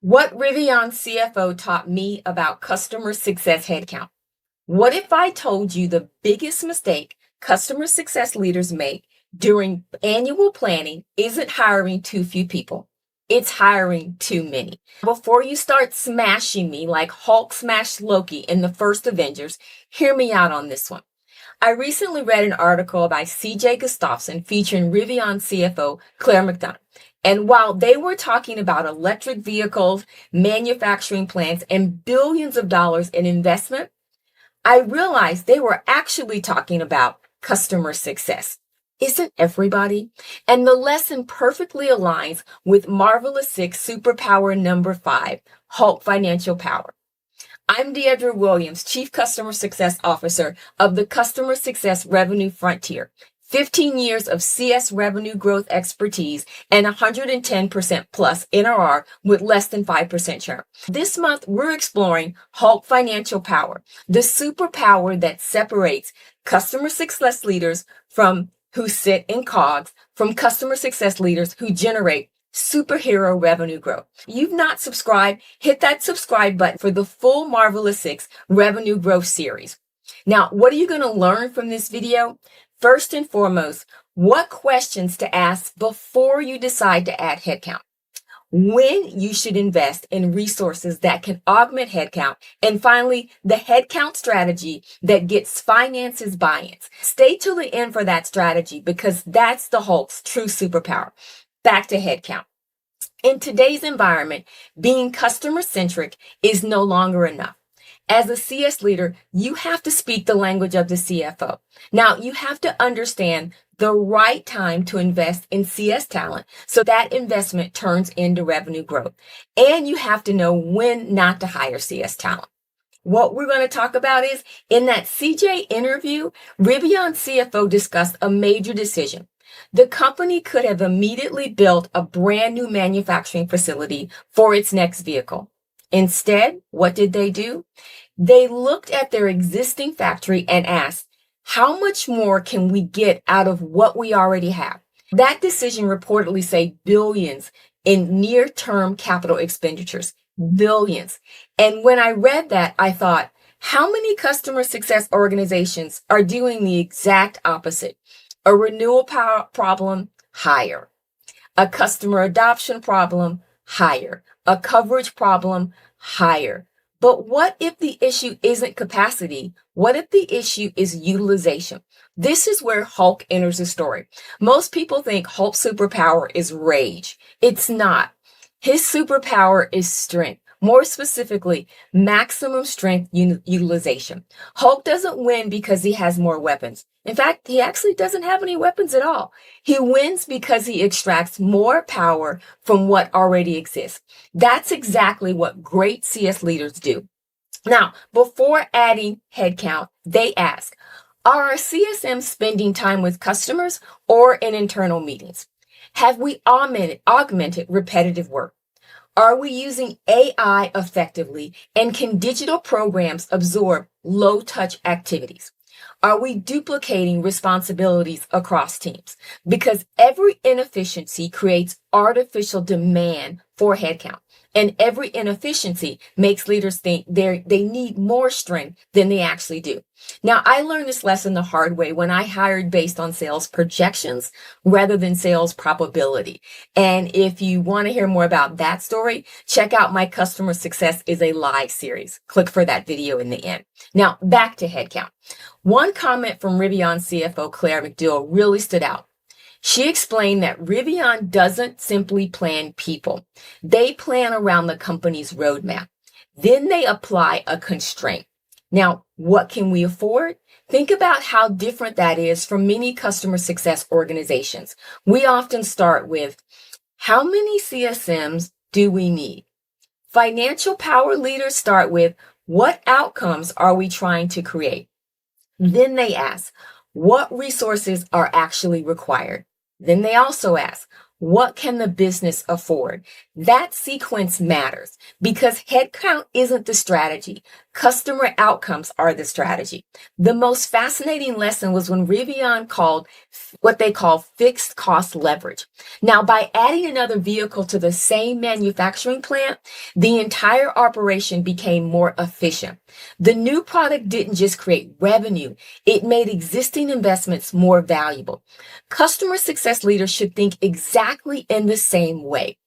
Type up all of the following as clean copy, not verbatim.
What Rivian CFO taught me about customer success headcount. What if I told you the biggest mistake customer success leaders make during annual planning isn't hiring too few people? It's hiring too many. Before you start smashing me like Hulk smashed Loki in the first Avengers, hear me out on this one. I recently read an article by CJ Gustafson featuring Rivian CFO Claire McDonough. And while they were talking about electric vehicles, manufacturing plants, and billions of dollars in investment, I realized they were actually talking about customer success. Isn't everybody? And the lesson perfectly aligns with Marvelous6 SuperPower number 5, Hulk Financial Power. I'm Deidre Williams, Chief Customer Success Officer of the Customer Success Revenue Frontier. 15 years of CS revenue growth expertise and 110% plus NRR with less than 5% churn. This month, we're exploring Hulk Financial Power, the superpower that separates customer success leaders who sit in COGS from customer success leaders who generate superhero revenue growth. You've not subscribed, hit that subscribe button for the full Marvelous6 revenue growth series. Now, what are you going to learn from this video? First and foremost, what questions to ask before you decide to add headcount, when you should invest in resources that can augment headcount, and finally, the headcount strategy that gets finances buy-ins. Stay till the end for that strategy because that's the Hulk's true superpower. Back to headcount. In today's environment, being customer-centric is no longer enough. As a CS leader, you have to speak the language of the CFO. Now, you have to understand the right time to invest in CS talent so that investment turns into revenue growth. And you have to know when not to hire CS talent. What we're going to talk about is, in that CJ interview, Rivian CFO discussed a major decision. The company could have immediately built a brand new manufacturing facility for its next vehicle. Instead, what did they do? They looked at their existing factory and asked, how much more can we get out of what we already have? That decision reportedly saved billions in near-term capital expenditures, billions. And when I read that, I thought, how many customer success organizations are doing the exact opposite? A renewal problem, hire. A customer adoption problem, hire. A coverage problem, hire. But what if the issue isn't capacity? What if the issue is utilization? This is where Hulk enters the story. Most people think Hulk's superpower is rage. It's not. His superpower is strength. More specifically, maximum strength utilization. Hulk doesn't win because he has more weapons. In fact, he actually doesn't have any weapons at all. He wins because he extracts more power from what already exists. That's exactly what great CS leaders do. Now, before adding headcount, they ask, are our CSMs spending time with customers or in internal meetings? Have we augmented repetitive work? Are we using AI effectively? And can digital programs absorb low-touch activities? Are we duplicating responsibilities across teams? Because every inefficiency creates artificial demand for headcount. And every inefficiency makes leaders think they need more strength than they actually do. Now, I learned this lesson the hard way when I hired based on sales projections rather than sales probability. And if you want to hear more about that story, check out my Customer Success is a Lie series. Click for that video in the end. Now, back to headcount. One comment from Rivian CFO Claire McDonough really stood out. She explained that Rivian doesn't simply plan people. They plan around the company's roadmap. Then they apply a constraint. Now, what can we afford? Think about how different that is from many customer success organizations. We often start with, how many CSMs do we need? Financial power leaders start with, what outcomes are we trying to create? Then they ask, what resources are actually required? Then they also ask, what can the business afford? That sequence matters because headcount isn't the strategy. Customer outcomes are the strategy. The most fascinating lesson was when Rivian called what they call fixed cost leverage. Now, by adding another vehicle to the same manufacturing plant, the entire operation became more efficient. The new product didn't just create revenue, it made existing investments more valuable. Customer success leaders should think exactly in the same way.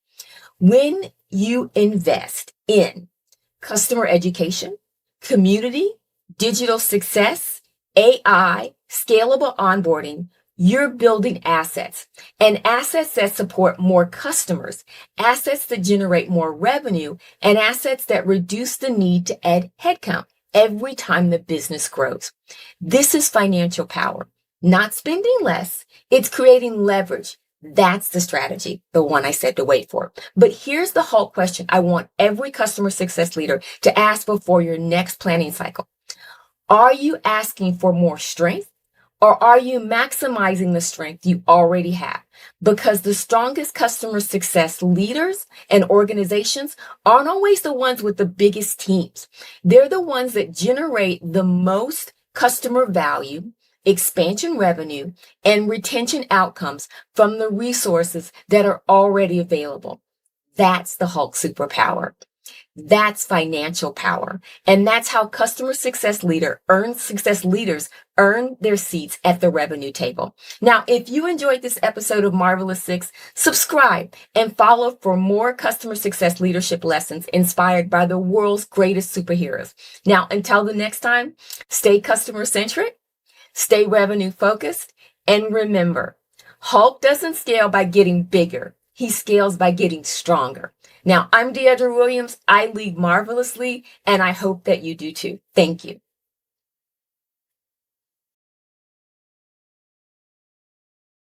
When you invest in customer education, community, digital success, AI, scalable onboarding, you're building assets, and assets that support more customers, assets that generate more revenue, and assets that reduce the need to add headcount every time the business grows. This is financial power, not spending less. It's creating leverage. That's the strategy, the one I said to wait for. But here's the whole question I want every customer success leader to ask before your next planning cycle. Are you asking for more strength, or are you maximizing the strength you already have? Because the strongest customer success leaders and organizations aren't always the ones with the biggest teams. They're the ones that generate the most customer value, expansion revenue, and retention outcomes from the resources that are already available. That's the Hulk superpower. That's financial power. And that's how customer success leaders earn their seats at the revenue table. Now, if you enjoyed this episode of Marvelous 6, subscribe and follow for more customer success leadership lessons inspired by the world's greatest superheroes. Now, until the next time, stay customer centric, stay revenue focused, and remember, Hulk doesn't scale by getting bigger. He scales by getting stronger. Now, I'm Deidre Williams. I lead marvelously, and I hope that you do too. Thank you.